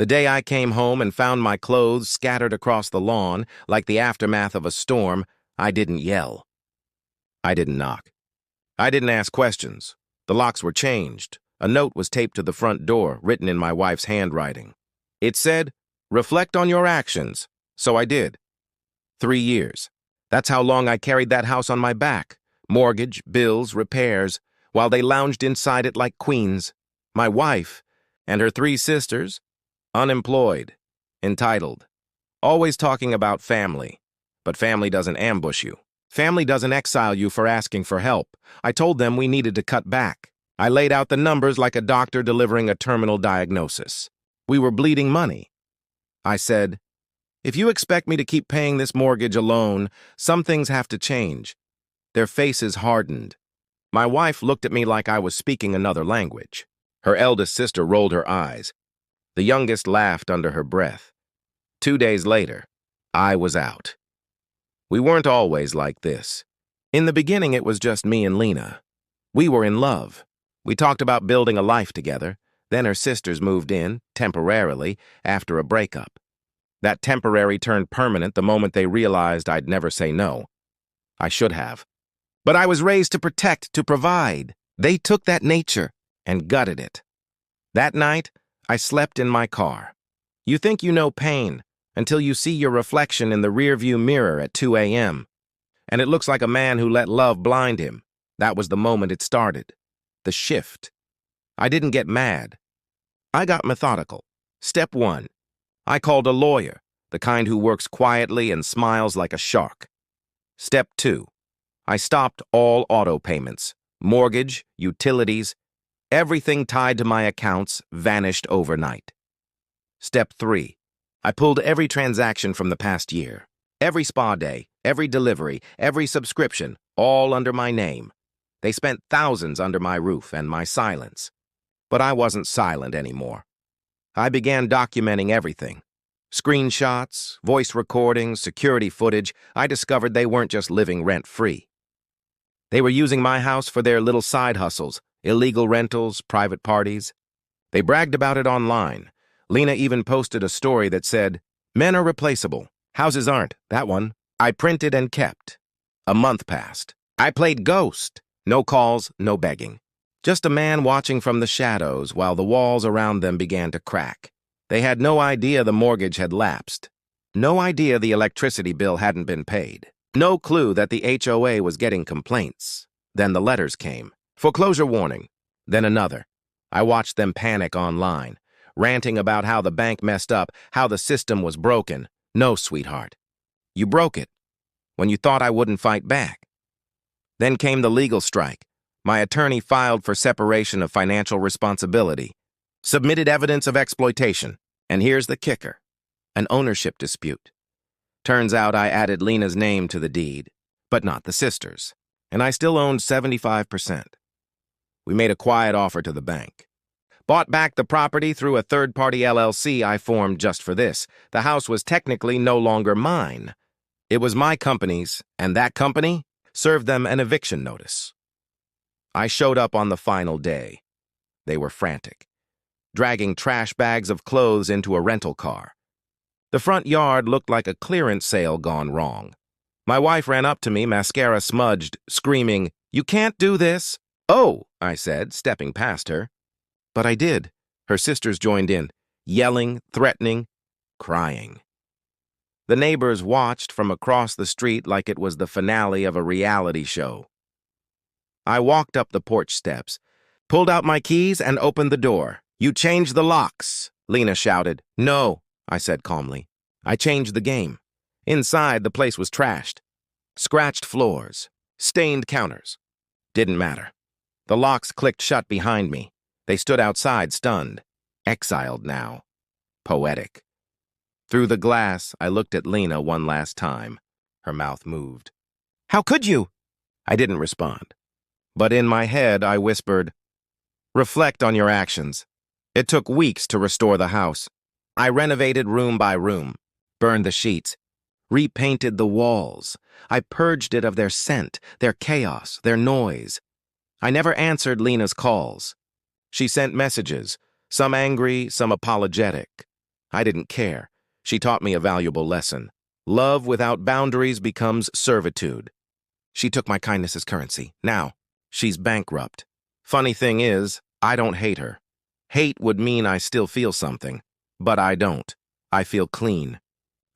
The day I came home and found my clothes scattered across the lawn like the aftermath of a storm, I didn't yell. I didn't knock. I didn't ask questions. The locks were changed. A note was taped to the front door, written in my wife's handwriting. It said, "Reflect on your actions." So I did. 3 years. That's how long I carried that house on my back. Mortgage, bills, repairs, while they lounged inside it like queens. My wife and her 3 sisters, unemployed, entitled, always talking about family. But family doesn't ambush you. Family doesn't exile you for asking for help. I told them we needed to cut back. I laid out the numbers like a doctor delivering a terminal diagnosis. We were bleeding money. I said, "If you expect me to keep paying this mortgage alone, some things have to change." Their faces hardened. My wife looked at me like I was speaking another language. Her eldest sister rolled her eyes. The youngest laughed under her breath. 2 days later, I was out. We weren't always like this. In the beginning, it was just me and Lena. We were in love. We talked about building a life together. Then her sisters moved in, temporarily, after a breakup. That temporary turned permanent the moment they realized I'd never say no. I should have. But I was raised to protect, to provide. They took that nature and gutted it. That night, I slept in my car. You think you know pain until you see your reflection in the rearview mirror at 2 a.m. And it looks like a man who let love blind him. That was the moment it started. The shift. I didn't get mad. I got methodical. Step 1. I called a lawyer, the kind who works quietly and smiles like a shark. Step 2. I stopped all auto payments. Mortgage, utilities, everything tied to my accounts vanished overnight. Step 3. I pulled every transaction from the past year. Every spa day, every delivery, every subscription, all under my name. They spent thousands under my roof and my silence. But I wasn't silent anymore. I began documenting everything. Screenshots, voice recordings, security footage. I discovered they weren't just living rent-free. They were using my house for their little side hustles, illegal rentals, private parties. They bragged about it online. Lena even posted a story that said, "Men are replaceable. Houses aren't." That one. I printed and kept. A month passed. I played ghost. No calls, no begging. Just a man watching from the shadows while the walls around them began to crack. They had no idea the mortgage had lapsed. No idea the electricity bill hadn't been paid. No clue that the HOA was getting complaints. Then the letters came. Foreclosure warning. Then another. I watched them panic online, ranting about how the bank messed up, how the system was broken. No, sweetheart. You broke it when you thought I wouldn't fight back. Then came the legal strike. My attorney filed for separation of financial responsibility, submitted evidence of exploitation, and here's the kicker, an ownership dispute. Turns out I added Lena's name to the deed, but not the sisters, and I still owned 75%. We made a quiet offer to the bank. Bought back the property through a third-party LLC I formed just for this. The house was technically no longer mine. It was my company's, and that company served them an eviction notice. I showed up on the final day. They were frantic, dragging trash bags of clothes into a rental car. The front yard looked like a clearance sale gone wrong. My wife ran up to me, mascara smudged, screaming, "You can't do this!" "Oh," I said, stepping past her. But I did. Her sisters joined in, yelling, threatening, crying. The neighbors watched from across the street like it was the finale of a reality show. I walked up the porch steps, pulled out my keys, and opened the door. "You changed the locks," Lena shouted. "No," I said calmly. "I changed the game." Inside, the place was trashed. Scratched floors, stained counters. Didn't matter. The locks clicked shut behind me. They stood outside, stunned. Exiled now. Poetic. Through the glass, I looked at Lena one last time. Her mouth moved. "How could you?" I didn't respond. But in my head, I whispered, "Reflect on your actions." It took weeks to restore the house. I renovated room by room, burned the sheets, repainted the walls. I purged it of their scent, their chaos, their noise. I never answered Lena's calls. She sent messages, some angry, some apologetic. I didn't care. She taught me a valuable lesson. Love without boundaries becomes servitude. She took my kindness as currency. Now, she's bankrupt. Funny thing is, I don't hate her. Hate would mean I still feel something. But I don't. I feel clean.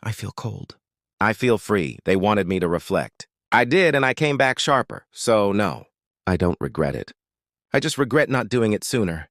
I feel cold. I feel free. They wanted me to reflect. I did, and I came back sharper. So no, I don't regret it. I just regret not doing it sooner.